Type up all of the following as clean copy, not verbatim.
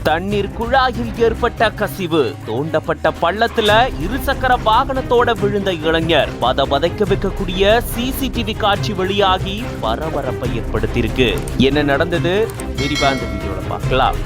தண்ணீர் குழாயில் ஏற்பட்ட கசிவு, தோண்டப்பட்ட பள்ளத்துல இருசக்கர வாகனத்தோட விழுந்த இளைஞர், பதபதைக்க வைக்கக்கூடிய சிசிடிவி காட்சி வெளியாகி பரபரப்பை ஏற்படுத்தியிருக்கு. என்ன நடந்தது விரிவா இந்த வீடியோல பார்க்கலாம்.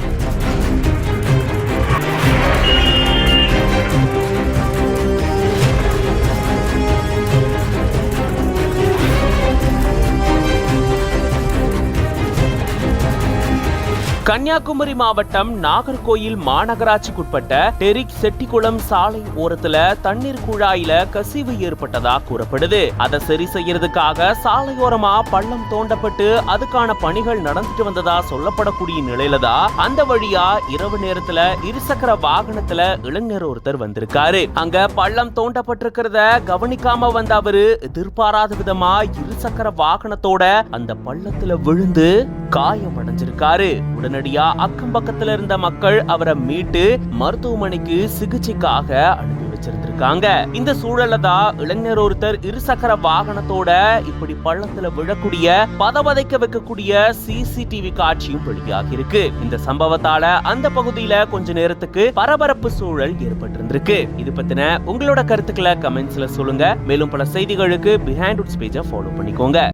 கன்னியாகுமரி மாவட்டம் நாகர்கோயில் மாநகராட்சிக்குட்பட்ட டெரிக் செட்டிக்குளம் சாலை ஓரத்துல தண்ணீர் குழாயில கசிவு ஏற்பட்டதா கூறப்படுது. அதை சரி செய்யறதுக்காக சாலையோரமா பள்ளம் தோண்டப்பட்டு அதுக்கான பணிகள் நடந்துட்டு வந்ததா சொல்லப்படக்கூடிய நிலையில தான் அந்த வழியா இரவு நேரத்துல இருசக்கர வாகனத்துல இளைஞர் ஒருத்தர் வந்திருக்காரு. அங்க பள்ளம் தோண்டப்பட்டிருக்கிறத கவனிக்காம வந்த அவரு எதிர்பாராத விதமா இருசக்கர வாகனத்தோட அந்த பள்ளத்துல விழுந்து காயம் அடைஞ்சிருக்காரு. உடனடியா அக்கம் பக்கத்துல இருந்த மக்கள் அவரை மீட்டு மருத்துவமனைக்கு சிகிச்சைக்காக அனுப்பி வச்சிருந்திருக்காங்க. இந்த சூழல்ல தான் இளைஞர் ஒருத்தர் இருசக்கர வாகனத்தோட இப்படி பள்ளத்துல விழக்கூடிய பதபதைக்க வைக்கக்கூடிய சிசிடிவி காட்சியும் வெளியாகி இருக்கு. இந்த சம்பவத்தால அந்த பகுதியில கொஞ்ச நேரத்துக்கு பரபரப்பு சூழல் ஏற்பட்டிருந்திருக்கு. இது பத்தின உங்களோட கருத்துக்களை கமெண்ட்ஸ்ல சொல்லுங்க. மேலும் பல செய்திகளுக்கு பிஹைண்ட் உட்ஸ் பேஜை ஃபாலோ பண்ணிக்கோங்க.